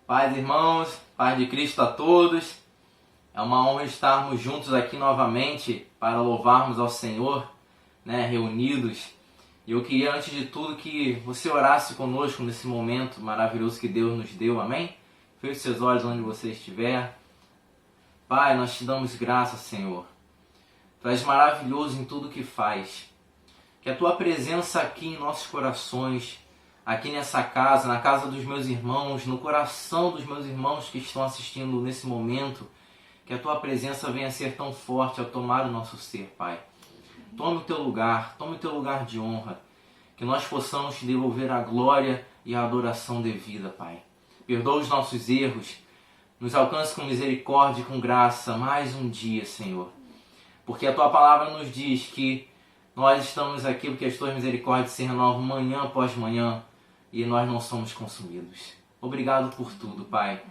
Paz, irmãos, paz de Cristo a todos. É uma honra estarmos juntos aqui novamente para louvarmos ao Senhor, reunidos. E eu queria, antes de tudo, que você orasse conosco nesse momento maravilhoso que Deus nos deu, amém? Feche seus olhos onde você estiver. Pai, nós te damos graça, Senhor. Tu és maravilhoso em tudo que faz. Que a tua presença aqui em nossos corações, aqui nessa casa, na casa dos meus irmãos, no coração dos meus irmãos que estão assistindo nesse momento, que a tua presença venha a ser tão forte ao tomar o nosso ser, Pai. Tome o teu lugar de honra, que nós possamos te devolver a glória e a adoração devida, Pai. Perdoa os nossos erros, nos alcance com misericórdia e com graça mais um dia, Senhor. Porque a tua palavra nos diz que nós estamos aqui porque as tuas misericórdias se renovam manhã após manhã e nós não somos consumidos. Obrigado por tudo, Pai.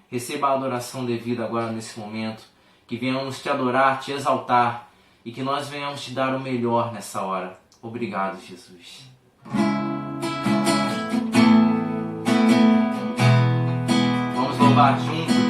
Receba a adoração devida agora nesse momento, que venhamos te adorar, te exaltar e que nós venhamos te dar o melhor nessa hora. Obrigado, Jesus. Vamos louvar juntos.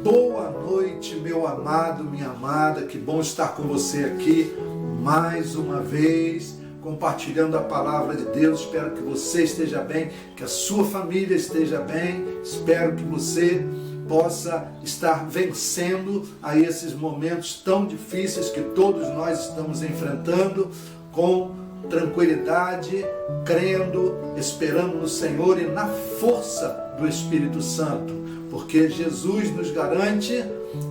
Boa noite, meu amado, minha amada, que bom estar com você aqui mais uma vez, compartilhando a palavra de Deus. Espero que você esteja bem, que a sua família esteja bem, espero que você possa estar vencendo a esses momentos tão difíceis que todos nós estamos enfrentando com tranquilidade, crendo, esperando no Senhor e na força do Espírito Santo, porque Jesus nos garante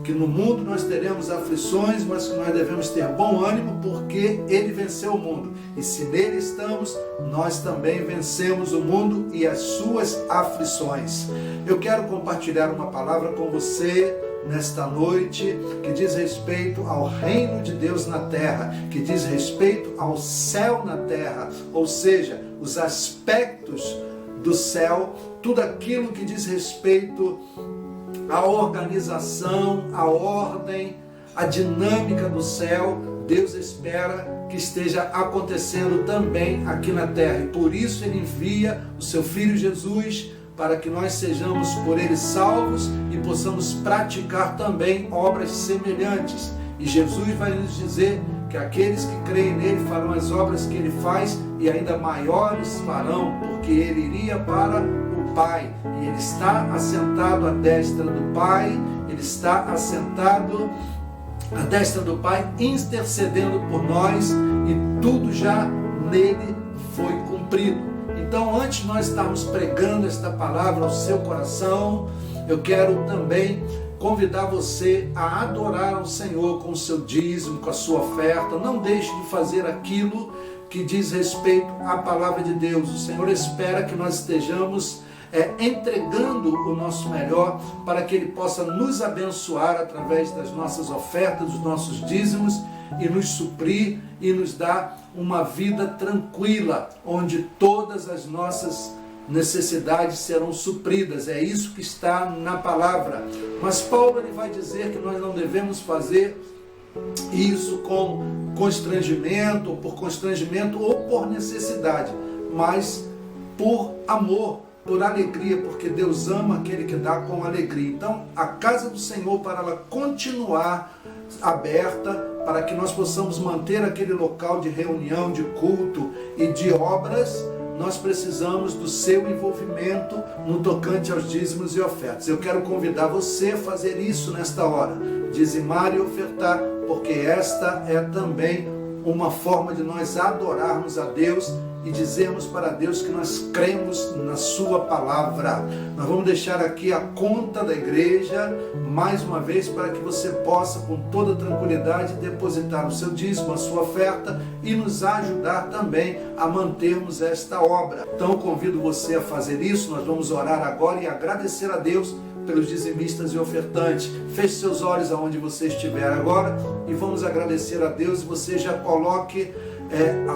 que no mundo nós teremos aflições, mas que nós devemos ter bom ânimo, porque Ele venceu o mundo. E se nele estamos, nós também vencemos o mundo e as suas aflições. Eu quero compartilhar uma palavra com você nesta noite, que diz respeito ao reino de Deus na terra, que diz respeito ao céu na terra, ou seja, os aspectos do céu, tudo aquilo que diz respeito à organização, à ordem, à dinâmica do céu. Deus espera que esteja acontecendo também aqui na terra, e por isso Ele envia o Seu Filho Jesus, para que nós sejamos por Ele salvos e possamos praticar também obras semelhantes. E Jesus vai nos dizer que aqueles que creem nele farão as obras que Ele faz e ainda maiores farão, porque Ele iria para o Pai. E Ele está assentado à destra do Pai, Ele está assentado à destra do Pai, intercedendo por nós, e tudo já nele foi cumprido. Então, antes de nós estarmos pregando esta palavra ao seu coração, eu quero também convidar você a adorar ao Senhor com o seu dízimo, com a sua oferta. Não deixe de fazer aquilo que diz respeito à palavra de Deus. O Senhor espera que nós estejamos entregando o nosso melhor, para que Ele possa nos abençoar através das nossas ofertas, dos nossos dízimos, e nos suprir e nos dar uma vida tranquila, onde todas as nossas necessidades serão supridas. É isso que está na palavra. Mas Paulo ele vai dizer que nós não devemos fazer isso com constrangimento, ou por necessidade, mas por amor, por alegria, porque Deus ama aquele que dá com alegria. Então, a casa do Senhor, para ela continuar aberta, para que nós possamos manter aquele local de reunião, de culto e de obras, nós precisamos do seu envolvimento no tocante aos dízimos e ofertas. Eu quero convidar você a fazer isso nesta hora, dizimar e ofertar, porque esta é também uma forma de nós adorarmos a Deus e dizermos para Deus que nós cremos na sua palavra. Nós vamos deixar aqui a conta da igreja, mais uma vez, para que você possa, com toda tranquilidade, depositar o seu dízimo, a sua oferta, e nos ajudar também a mantermos esta obra. Então, eu convido você a fazer isso. Nós vamos orar agora e agradecer a Deus pelos dizimistas e ofertantes. Feche seus olhos aonde você estiver agora e vamos agradecer a Deus. E você já coloque a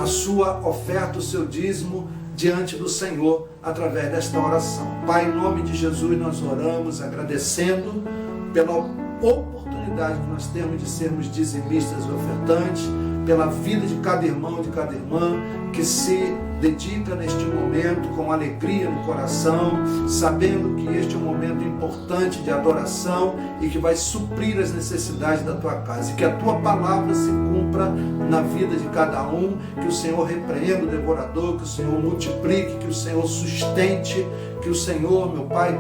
sua oferta, o seu dízimo diante do Senhor através desta oração. Pai, em nome de Jesus nós oramos agradecendo pela oportunidade que nós temos de sermos dizimistas e ofertantes, pela vida de cada irmão, de cada irmã que se dedica neste momento com alegria no coração, sabendo que este é um momento importante de adoração e que vai suprir as necessidades da tua casa, e que a tua palavra se cumpra na vida de cada um, que o Senhor repreenda o devorador, que o Senhor multiplique, que o Senhor sustente, que o Senhor, meu Pai,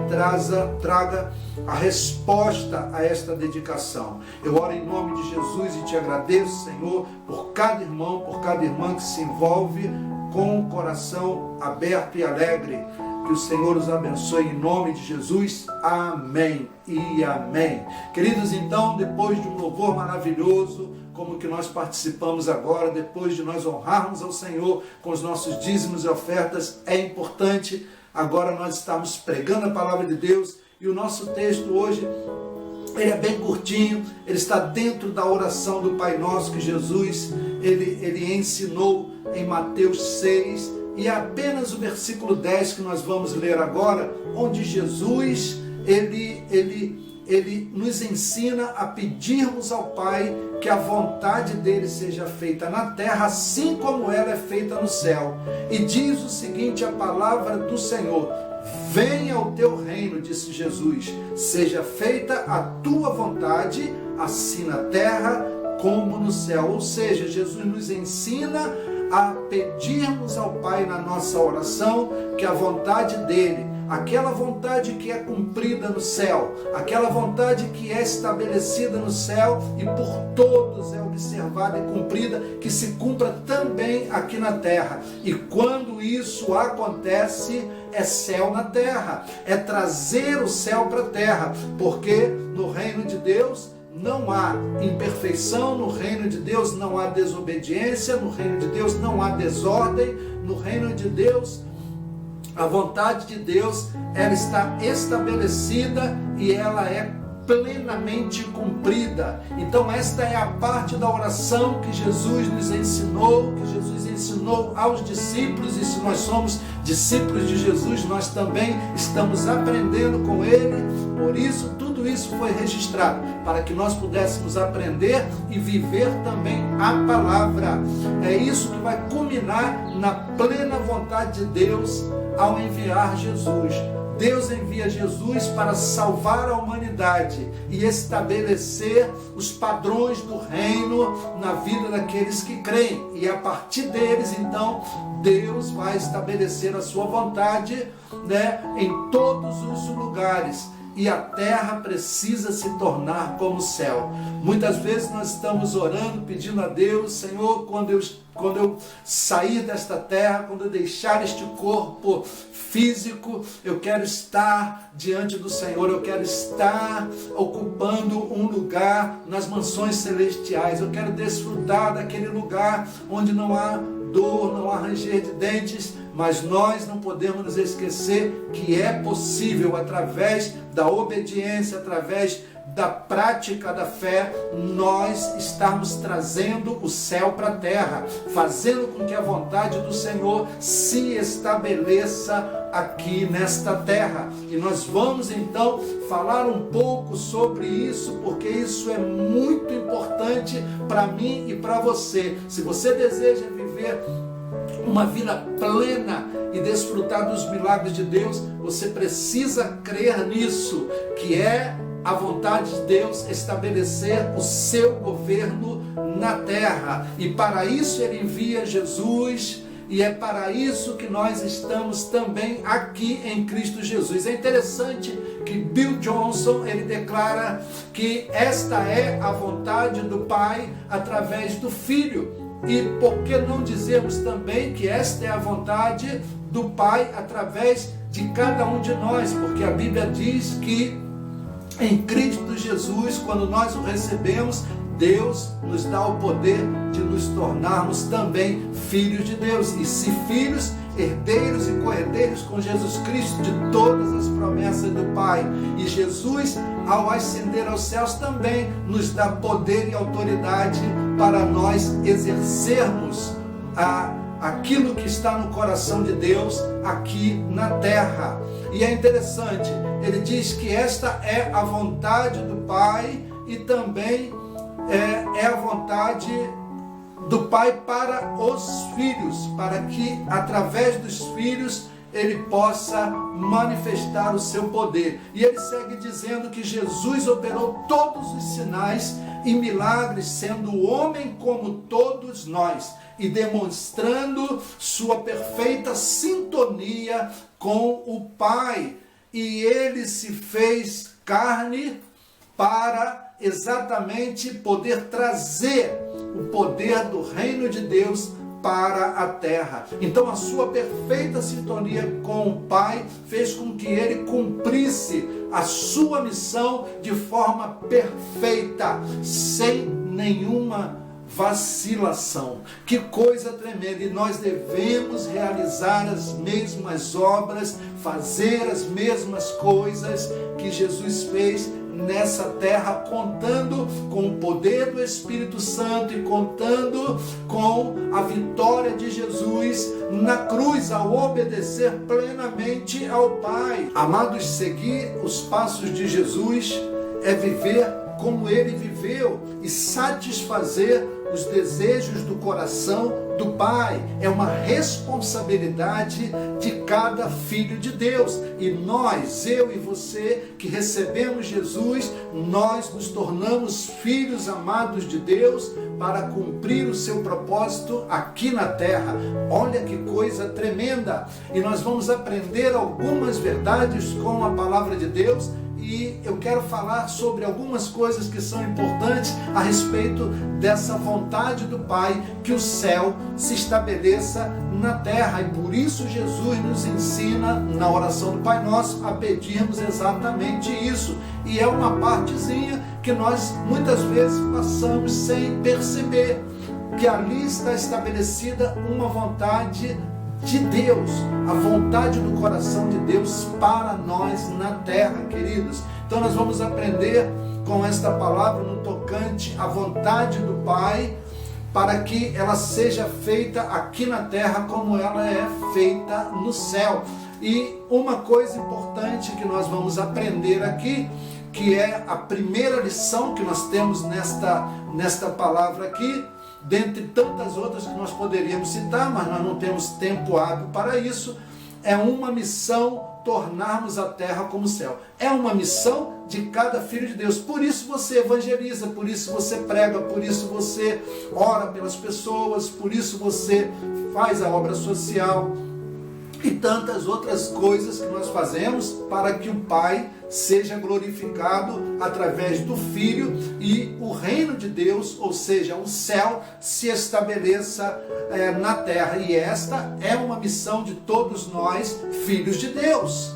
traga a resposta a esta dedicação. Eu oro em nome de Jesus e te agradeço, Senhor, por cada irmão, por cada irmã que se envolve com o coração aberto e alegre. Que o Senhor os abençoe em nome de Jesus. Amém e amém. Queridos, então, depois de um louvor maravilhoso, como que nós participamos agora, depois de nós honrarmos ao Senhor com os nossos dízimos e ofertas, é importante agora nós estarmos pregando a palavra de Deus. E o nosso texto hoje, ele é bem curtinho, ele está dentro da oração do Pai Nosso que Jesus ele ensinou em Mateus 6, e é apenas o versículo 10 que nós vamos ler agora, onde Jesus ele nos ensina a pedirmos ao Pai que a vontade dele seja feita na terra, assim como ela é feita no céu. E diz o seguinte, a palavra do Senhor: Venha o teu reino, disse Jesus, seja feita a tua vontade, assim na terra como no céu. Ou seja, Jesus nos ensina a pedirmos ao Pai na nossa oração que a vontade dele, aquela vontade que é cumprida no céu, aquela vontade que é estabelecida no céu e por todos é observada e cumprida, que se cumpra também aqui na terra. E quando isso acontece, é céu na terra, é trazer o céu para a terra, porque no reino de Deus não há imperfeição, no reino de Deus não há desobediência, no reino de Deus não há desordem, no reino de Deus a vontade de Deus, ela está estabelecida e ela é plenamente cumprida. Então esta é a parte da oração que Jesus nos ensinou, que Jesus ensinou aos discípulos, e se nós somos discípulos de Jesus, nós também estamos aprendendo com Ele. Por isso, tudo isso foi registrado, para que nós pudéssemos aprender e viver também a palavra. É isso que vai culminar na plena vontade de Deus ao enviar Jesus. Deus envia Jesus para salvar a humanidade e estabelecer os padrões do reino na vida daqueles que creem. E a partir deles, então, Deus vai estabelecer a sua vontade, em todos os lugares. E a terra precisa se tornar como o céu. Muitas vezes nós estamos orando, pedindo a Deus: Senhor, quando eu sair desta terra, quando eu deixar este corpo físico, eu quero estar diante do Senhor, eu quero estar ocupando um lugar nas mansões celestiais, eu quero desfrutar daquele lugar onde não há dor, não há ranger de dentes. Mas nós não podemos nos esquecer que é possível, através da obediência, através da prática da fé, nós estarmos trazendo o céu para a terra, fazendo com que a vontade do Senhor se estabeleça aqui nesta terra. E nós vamos então falar um pouco sobre isso, porque isso é muito importante para mim e para você. Se você deseja viver uma vida plena e desfrutar dos milagres de Deus, você precisa crer nisso, que é a vontade de Deus estabelecer o seu governo na terra. E para isso Ele envia Jesus, e é para isso que nós estamos também aqui em Cristo Jesus. É interessante que Bill Johnson, ele declara que esta é a vontade do Pai através do Filho. E por que não dizermos também que esta é a vontade do Pai através de cada um de nós? Porque a Bíblia diz que em Cristo Jesus, quando nós o recebemos, Deus nos dá o poder de nos tornarmos também filhos de Deus. E se filhos, herdeiros e co-herdeiros com Jesus Cristo de todas as promessas do Pai. E Jesus, ao ascender aos céus, também nos dá poder e autoridade para nós exercermos aquilo que está no coração de Deus aqui na terra. E é interessante, ele diz que esta é a vontade do Pai e também é a vontade do Pai para os filhos, para que através dos filhos Ele possa manifestar o seu poder. E ele segue dizendo que Jesus operou todos os sinais e milagres, sendo homem como todos nós, e demonstrando sua perfeita sintonia com o Pai. E ele se fez carne para exatamente poder trazer o poder do reino de Deus para a terra. Então a sua perfeita sintonia com o Pai fez com que ele cumprisse a sua missão de forma perfeita, sem nenhuma vacilação. Que coisa tremenda! E nós devemos realizar as mesmas obras, fazer as mesmas coisas que Jesus fez nessa terra, contando com o poder do Espírito Santo e contando com a vitória de Jesus na cruz, ao obedecer plenamente ao Pai. Amados, seguir os passos de Jesus é viver como ele viveu e satisfazer os desejos do coração do Pai. É uma responsabilidade de cada filho de Deus. E nós, eu e você, que recebemos Jesus, nós nos tornamos filhos amados de Deus para cumprir o seu propósito aqui na terra. Olha que coisa tremenda! E nós vamos aprender algumas verdades com a palavra de Deus. E eu quero falar sobre algumas coisas que são importantes a respeito dessa vontade do Pai, que o céu se estabeleça na terra. E por isso Jesus nos ensina na oração do Pai Nosso a pedirmos exatamente isso. E é uma partezinha que nós muitas vezes passamos sem perceber, que ali está estabelecida uma vontade de Deus, a vontade do coração de Deus para nós na terra, queridos. Então nós vamos aprender com esta palavra no tocante à vontade do Pai, para que ela seja feita aqui na terra como ela é feita no céu. E uma coisa importante que nós vamos aprender aqui, que é a primeira lição que nós temos nesta palavra aqui, dentre tantas outras que nós poderíamos citar, mas nós não temos tempo hábil para isso, é uma missão tornarmos a terra como céu. É uma missão de cada filho de Deus. Por isso você evangeliza, por isso você prega, por isso você ora pelas pessoas, por isso você faz a obra social e tantas outras coisas que nós fazemos para que o Pai seja glorificado através do Filho e o reino de Deus, ou seja, o céu, se estabeleça na terra. E esta é uma missão de todos nós, filhos de Deus.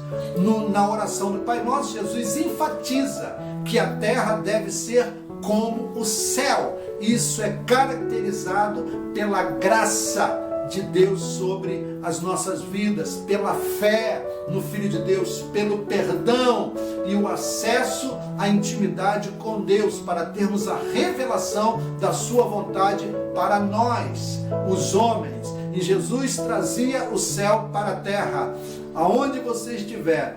Na oração do Pai Nosso, Jesus enfatiza que a terra deve ser como o céu. Isso é caracterizado pela graça de Deus sobre as nossas vidas, pela fé no Filho de Deus, pelo perdão e o acesso à intimidade com Deus, para termos a revelação da sua vontade para nós, os homens. E Jesus trazia o céu para a terra. Aonde você estiver,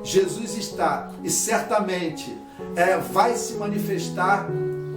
Jesus está, e certamente vai se manifestar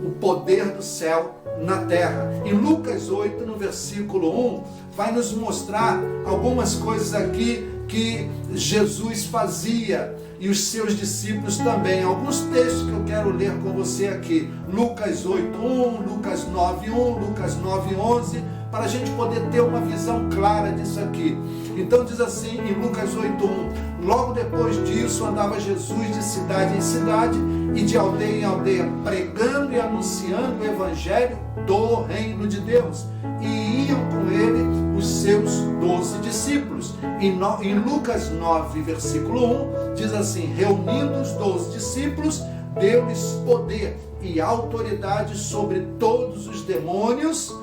o poder do céu na terra. Em Lucas 8, no versículo 1, vai nos mostrar algumas coisas aqui que Jesus fazia e os seus discípulos também. Alguns textos que eu quero ler com você aqui. Lucas 8, 1, Lucas 9, 1, Lucas 9, 11, para a gente poder ter uma visão clara disso aqui. Então diz assim em Lucas 8, 1: logo depois disso andava Jesus de cidade em cidade e de aldeia em aldeia, pregando e anunciando o evangelho do reino de Deus. E iam com ele os seus 12 discípulos. Em Lucas 9, versículo 1, diz assim: reunindo os 12 discípulos, deu-lhes poder e autoridade sobre todos os demônios,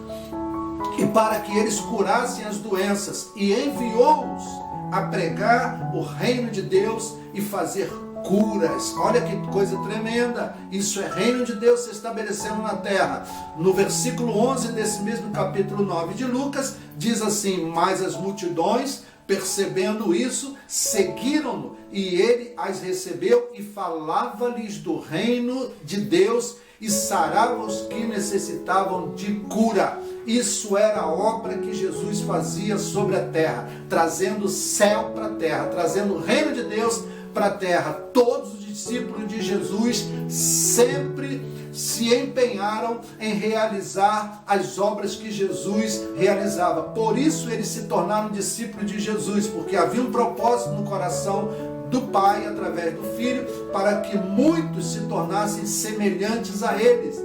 e para que eles curassem as doenças, e enviou-os a pregar o reino de Deus e fazer curas. Olha que coisa tremenda. Isso é reino de Deus se estabelecendo na terra. No versículo 11 desse mesmo capítulo 9 de Lucas, diz assim: mas as multidões, percebendo isso, seguiram-no, e ele as recebeu e falava-lhes do reino de Deus e sarava os que necessitavam de cura. Isso era a obra que Jesus fazia sobre a terra, trazendo o céu para a terra, trazendo o reino de Deus para a terra. Todos os discípulos de Jesus sempre se empenharam em realizar as obras que Jesus realizava. Por isso eles se tornaram discípulos de Jesus, porque havia um propósito no coração do Pai através do Filho, para que muitos se tornassem semelhantes a eles,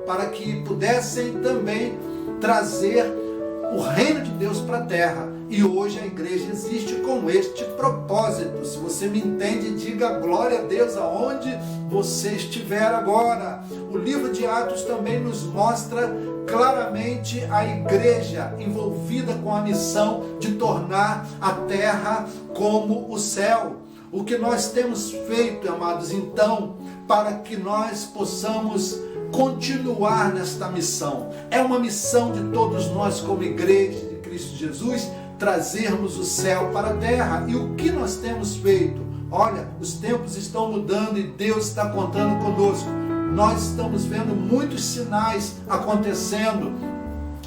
para que pudessem também trazer o reino de Deus para a terra. E hoje a igreja existe com este propósito. Se você me entende, diga glória a Deus aonde você estiver agora. O livro de Atos também nos mostra claramente a igreja envolvida com a missão de tornar a terra como o céu. O que nós temos feito, amados, então, para que nós possamos continuar nesta missão? É uma missão de todos nós como igreja de Cristo Jesus, trazermos o céu para a terra. E o que nós temos feito? Olha, os tempos estão mudando e Deus está contando conosco. Nós estamos vendo muitos sinais acontecendo.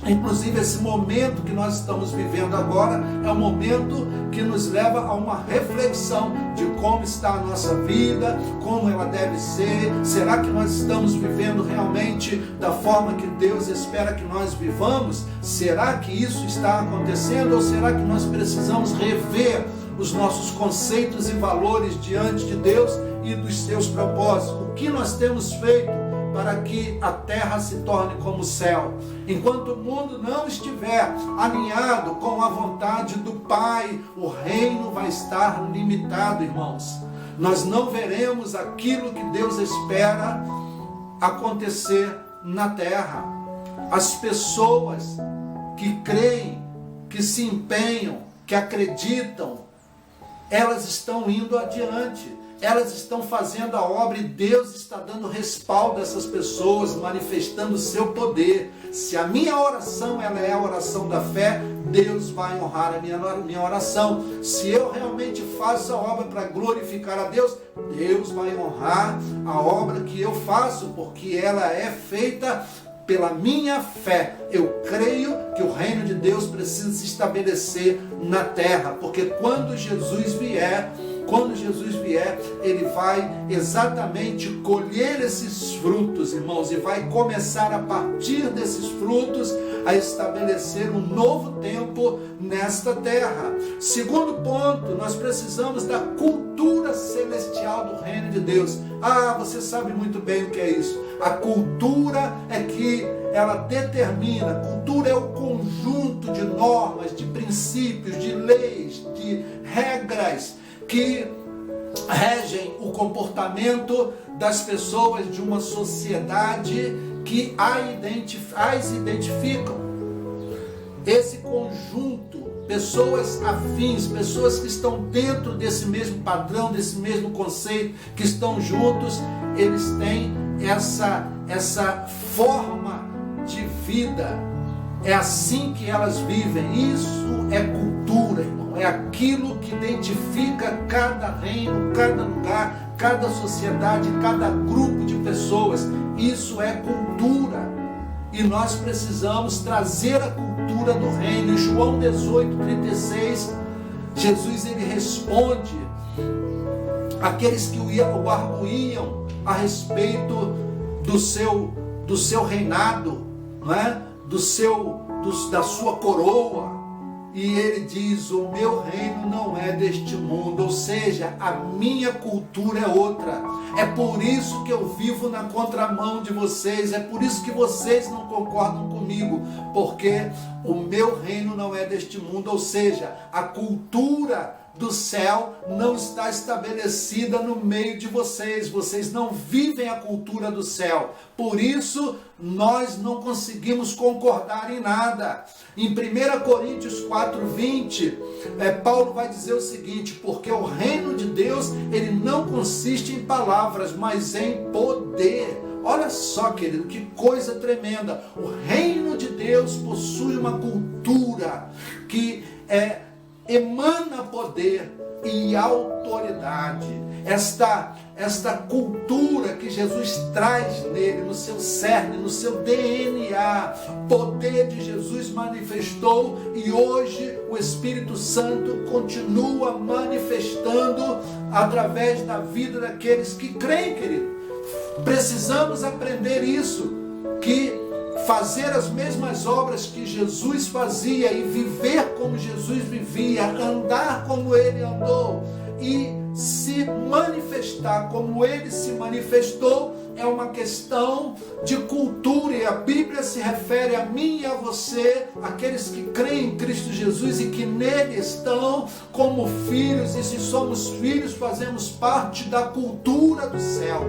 Inclusive esse momento que nós estamos vivendo agora é um momento que nos leva a uma reflexão de como está a nossa vida, como ela deve ser. Será que nós estamos vivendo realmente da forma que Deus espera que nós vivamos? Será que isso está acontecendo ou será que nós precisamos rever os nossos conceitos e valores diante de Deus e dos seus propósitos? O que nós temos feito para que a terra se torne como o céu? Enquanto o mundo não estiver alinhado com a vontade do Pai, o reino vai estar limitado, irmãos. Nós não veremos aquilo que Deus espera acontecer na terra. As pessoas que creem, que se empenham, que acreditam, elas estão indo adiante. Elas estão fazendo a obra e Deus está dando respaldo a essas pessoas, manifestando o seu poder. Se a minha oração ela é a oração da fé, Deus vai honrar a minha oração. Se eu realmente faço a obra para glorificar a Deus, Deus vai honrar a obra que eu faço, porque ela é feita pela minha fé. Eu creio que o reino de Deus precisa se estabelecer na terra, porque quando Jesus vier, ele vai exatamente colher esses frutos, irmãos, e vai começar a partir desses frutos a estabelecer um novo tempo nesta terra. Segundo ponto, nós precisamos da cultura celestial do reino de Deus. Você sabe muito bem o que é isso. A cultura é que ela determina, cultura é o conjunto de normas, de princípios, de leis, de regras que regem o comportamento das pessoas de uma sociedade que as identificam. Esse conjunto, pessoas afins, pessoas que estão dentro desse mesmo padrão, desse mesmo conceito, que estão juntos, eles têm essa forma de vida. É assim que elas vivem. Isso é cultura, irmão. É aquilo que identifica cada reino, cada lugar, cada sociedade, cada grupo de pessoas. Isso é cultura. E nós precisamos trazer a cultura do reino. Em João 18:36, Jesus ele responde àqueles que o arguíam a respeito do seu reinado, não é? Da sua coroa. E ele diz: o meu reino não é deste mundo, ou seja, a minha cultura é outra. É por isso que eu vivo na contramão de vocês, é por isso que vocês não concordam comigo, porque o meu reino não é deste mundo, ou seja, a cultura do céu não está estabelecida no meio de vocês. Vocês não vivem a cultura do céu. Por isso, nós não conseguimos concordar em nada. Em 1 Coríntios 4:20, Paulo vai dizer o seguinte: porque o reino de Deus, ele não consiste em palavras, mas em poder. Olha só, querido, que coisa tremenda. O reino de Deus possui uma cultura que emana poder e autoridade. Esta cultura que Jesus traz nele, no seu cerne, no seu DNA, o poder de Jesus manifestou e hoje o Espírito Santo continua manifestando através da vida daqueles que creem, querido. Precisamos aprender isso, que fazer as mesmas obras que Jesus fazia e viver como Jesus vivia, andar como ele andou e se manifestar como ele se manifestou, é uma questão de cultura. E a Bíblia se refere a mim e a você, aqueles que creem em Cristo Jesus e que nele estão como filhos. E se somos filhos, fazemos parte da cultura do céu,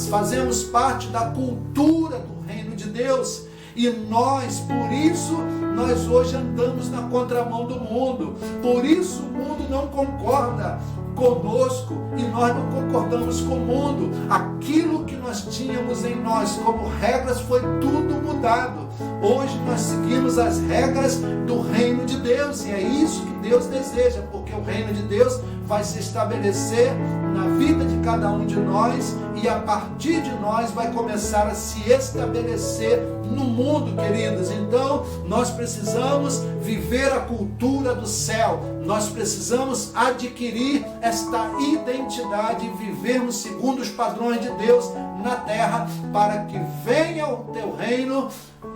fazemos parte da cultura do reino de Deus. E nós, por isso, nós hoje andamos na contramão do mundo. Por isso o mundo não concorda conosco e nós não concordamos com o mundo. Aquilo que nós tínhamos em nós como regras foi tudo mudado. Hoje nós seguimos as regras do reino de Deus e é isso que Deus deseja, porque o reino de Deus vai se estabelecer na vida de cada um de nós e a partir de nós vai começar a se estabelecer no mundo, queridos. Então, nós precisamos viver a cultura do céu, nós precisamos adquirir esta identidade e vivermos segundo os padrões de Deus na terra, para que venha o teu reino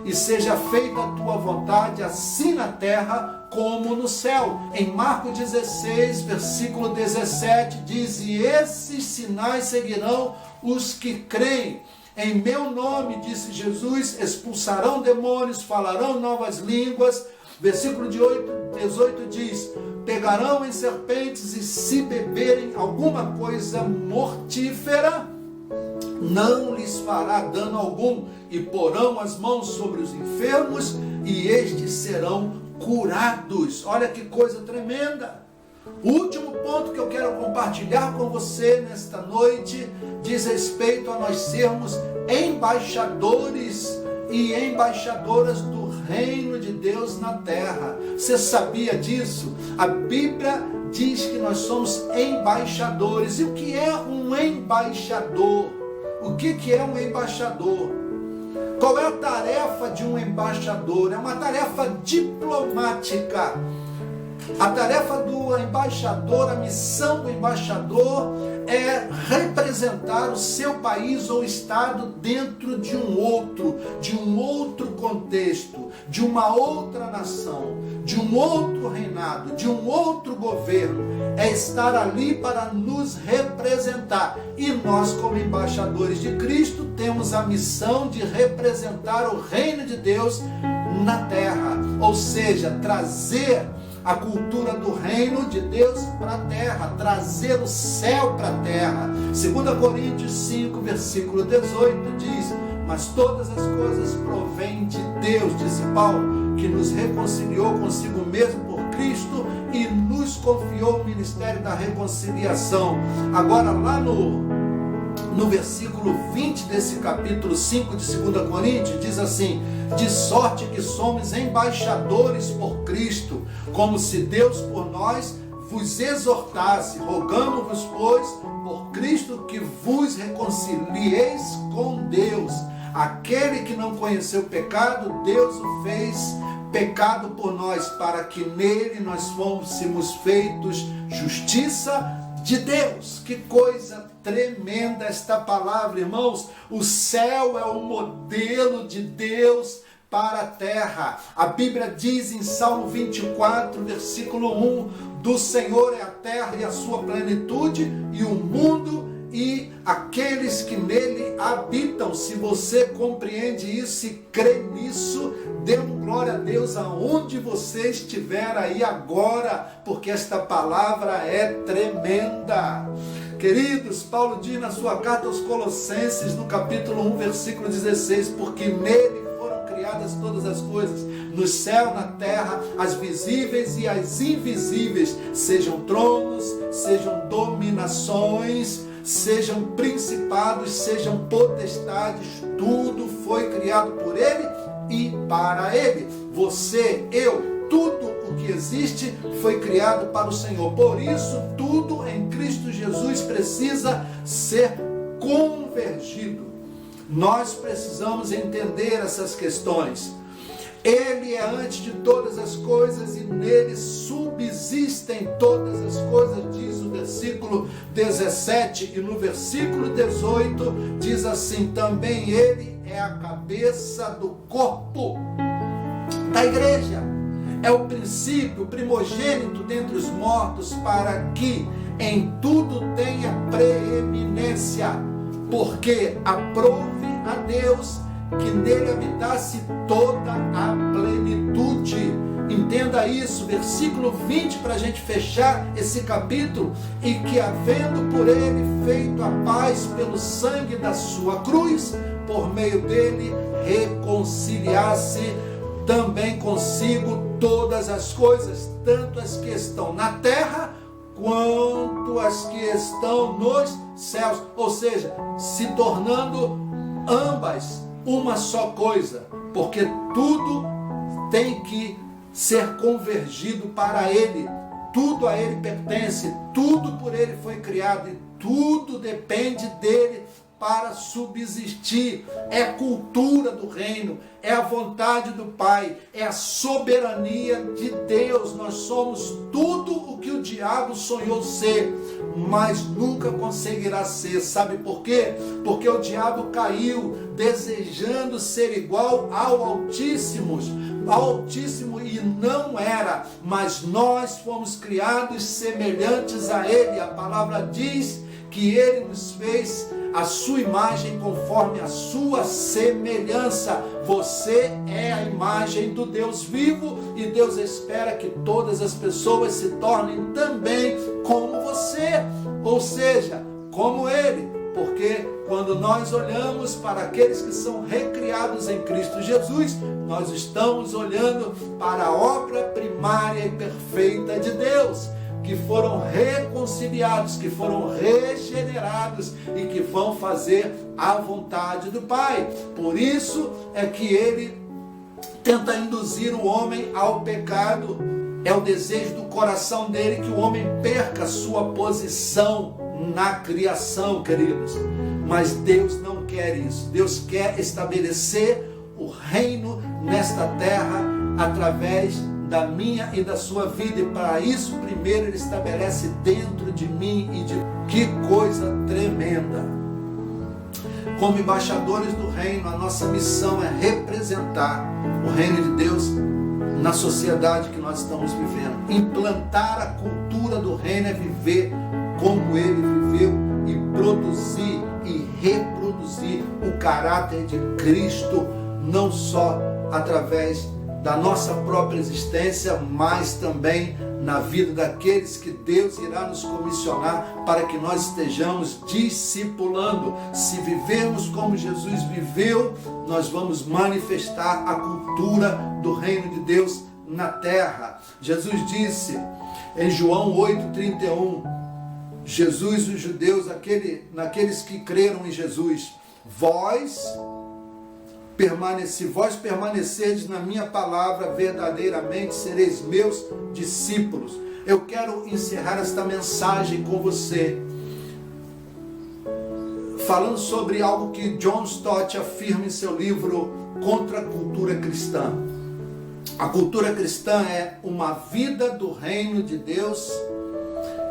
e seja feita a tua vontade, assim na terra como no céu. Em Marcos 16, versículo 17, diz: e esses sinais seguirão os que creem. Em meu nome, disse Jesus, expulsarão demônios, falarão novas línguas. Versículo 18 diz: pegarão em serpentes e se beberem alguma coisa mortífera, não lhes fará dano algum, e porão as mãos sobre os enfermos e estes serão curados. Olha que coisa tremenda. O último ponto que eu quero compartilhar com você nesta noite diz respeito a nós sermos embaixadores e embaixadoras do reino de Deus na terra. Você sabia disso? A Bíblia diz que nós somos embaixadores. E o que é um embaixador? O que é um embaixador? Qual é a tarefa de um embaixador? É uma tarefa diplomática. A tarefa do embaixador, a missão do embaixador é representar o seu país ou estado dentro de um outro contexto, de uma outra nação, de um outro reinado, de um outro governo. É estar ali para nos representar. E nós, como embaixadores de Cristo, temos a missão de representar o reino de Deus na terra, ou seja, trazer a cultura do reino de Deus para a terra, trazer o céu para a terra. 2 Coríntios 5, versículo 18 diz: mas todas as coisas provêm de Deus, disse Paulo, que nos reconciliou consigo mesmo por Cristo e nos confiou o ministério da reconciliação. Agora lá no versículo 20 desse capítulo 5 de 2 Coríntios, diz assim: de sorte que somos embaixadores por Cristo, como se Deus por nós vos exortasse. Rogamo-vos, pois, por Cristo, que vos reconcilieis com Deus. Aquele que não conheceu o pecado, Deus o fez pecado por nós, para que nele nós fôssemos feitos justiça de Deus. Que coisa tremenda esta palavra, irmãos. O céu é o modelo de Deus para a terra. A Bíblia diz em Salmo 24, versículo 1: do Senhor é a terra e a sua plenitude, e o mundo e aqueles que nele habitam. Se você compreende isso e crê nisso, dê glória a Deus aonde você estiver aí agora, porque esta palavra é tremenda. Queridos, Paulo diz na sua carta aos Colossenses, no capítulo 1, versículo 16, porque nele foram criadas todas as coisas, no céu, na terra, as visíveis e as invisíveis, sejam tronos, sejam dominações, sejam principados, sejam potestades, tudo foi criado por ele e para ele. Você, eu, tudo o que existe foi criado para o Senhor. Por isso, tudo em Cristo Jesus precisa ser convergido. Nós precisamos entender essas questões. Ele é antes de todas as coisas e nele subsistem todas as coisas, diz o versículo 17. E no versículo 18 diz assim: também ele é a cabeça do corpo da igreja. É o princípio, o primogênito dentre os mortos, para que em tudo tenha preeminência, porque aprove a Deus que nele habitasse toda a plenitude. Entenda isso, versículo 20, para a gente fechar esse capítulo: e que havendo por ele feito a paz pelo sangue da sua cruz, por meio dele reconciliasse também consigo todas as coisas, tanto as que estão na terra quanto as que estão nos céus, ou seja, se tornando ambas uma só coisa, porque tudo tem que ser convergido para ele. tudo a Ele pertence, tudo por Ele foi criado e tudo depende dEle para subsistir. É a cultura do reino, é a vontade do Pai, é a soberania de Deus. Nós somos tudo o que o diabo sonhou ser, mas nunca conseguirá ser. Sabe por quê? Porque o diabo caiu desejando ser igual ao Altíssimo, e não era, mas nós fomos criados semelhantes a Ele. A palavra diz que Ele nos fez a sua imagem conforme a sua semelhança. Você é a imagem do Deus vivo e Deus espera que todas as pessoas se tornem também como você, ou seja, como Ele, porque quando nós olhamos para aqueles que são recriados em Cristo Jesus, nós estamos olhando para a obra primária e perfeita de Deus, que foram reconciliados, que foram regenerados e que vão fazer a vontade do Pai. Por isso é que ele tenta induzir o homem ao pecado. É o desejo do coração dele que o homem perca sua posição na criação, queridos. Mas Deus não quer isso. Deus quer estabelecer o reino nesta terra através da minha e da sua vida, e para isso primeiro Ele estabelece dentro de mim e de... Que coisa tremenda! Como embaixadores do reino, a nossa missão é representar o reino de Deus na sociedade que nós estamos vivendo. Implantar a cultura do reino é viver como Ele viveu e produzir e reproduzir o caráter de Cristo, não só através da nossa própria existência, mas também na vida daqueles que Deus irá nos comissionar para que nós estejamos discipulando. Se vivermos como Jesus viveu, nós vamos manifestar a cultura do reino de Deus na terra. Jesus disse em João 8,31, Jesus e os judeus, naqueles que creram em Jesus, vós permanecerdes na minha palavra, verdadeiramente sereis meus discípulos. Eu quero encerrar esta mensagem com você, falando sobre algo que John Stott afirma em seu livro Contra a Cultura Cristã. A cultura cristã é uma vida do reino de Deus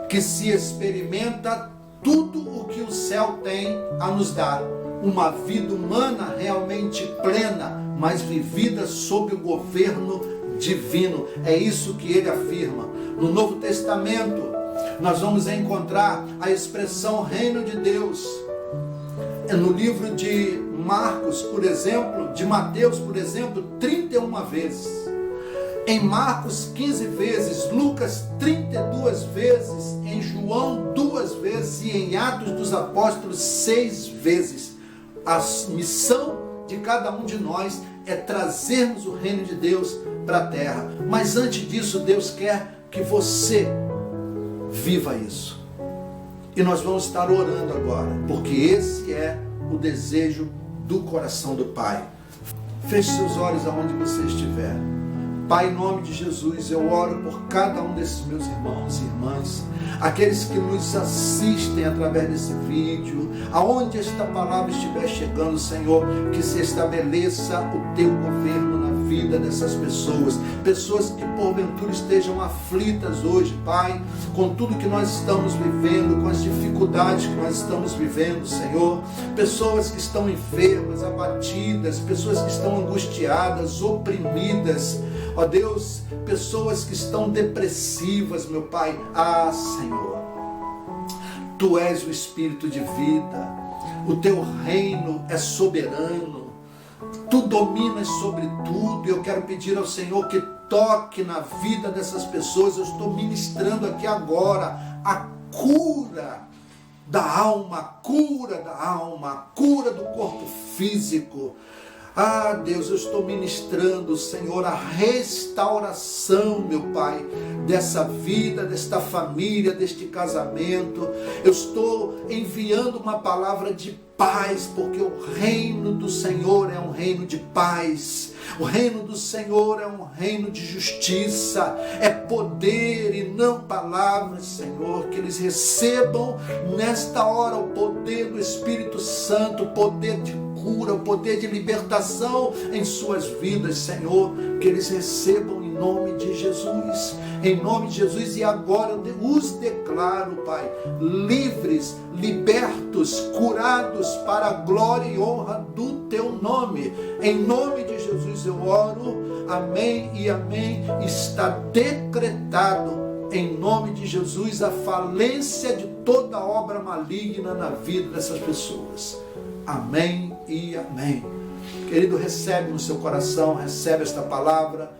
que se experimenta tudo o que o céu tem a nos dar. Uma vida humana realmente plena, mas vivida sob o governo divino. É isso que ele afirma. No Novo Testamento, nós vamos encontrar a expressão reino de Deus. No livro de Marcos, por exemplo, de Mateus, por exemplo, 31 vezes. Em Marcos, 15 vezes, Lucas, 32 vezes, em João, 2 vezes e em Atos dos Apóstolos, 6 vezes. A missão de cada um de nós é trazermos o reino de Deus para a terra. Mas antes disso, Deus quer que você viva isso. E nós vamos estar orando agora, porque esse é o desejo do coração do Pai. Feche seus olhos aonde você estiver. Pai, em nome de Jesus, eu oro por cada um desses meus irmãos e irmãs, aqueles que nos assistem através desse vídeo, aonde esta palavra estiver chegando, Senhor, que se estabeleça o teu governo na vida dessas pessoas, pessoas que porventura estejam aflitas hoje, Pai, com tudo que nós estamos vivendo, com as dificuldades que nós estamos vivendo, Senhor, pessoas que estão enfermas, abatidas, pessoas que estão angustiadas, oprimidas, ó Deus, pessoas que estão depressivas, meu Pai. Ah, Senhor, Tu és o Espírito de vida, o Teu reino é soberano, Tu dominas sobre tudo. Eu quero pedir ao Senhor que toque na vida dessas pessoas. Eu estou ministrando aqui agora a cura da alma, a cura do corpo físico, Ah, Deus, eu estou ministrando, Senhor, a restauração, meu Pai, dessa vida, desta família, deste casamento. Eu estou enviando uma palavra de paz, porque o reino do Senhor é um reino de paz. O reino do Senhor é um reino de justiça, é poder e não palavras, Senhor. Que eles recebam nesta hora o poder do Espírito Santo, o poder de cura, o poder de libertação em suas vidas, Senhor. Que eles recebam em nome de Jesus, em nome de Jesus. E agora eu os declaro, Pai, livres, libertos, curados para a glória e honra do Teu nome. Em nome de Jesus eu oro, amém e amém. Está decretado, em nome de Jesus, a falência de toda obra maligna na vida dessas pessoas. Amém e amém. Querido, recebe no seu coração, recebe esta palavra,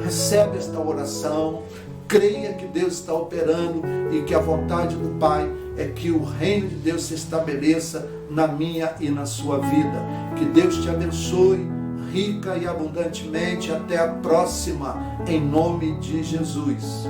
recebe esta oração, creia que Deus está operando e que a vontade do Pai é que o reino de Deus se estabeleça na minha e na sua vida. Que Deus te abençoe rica e abundantemente. Até a próxima, em nome de Jesus.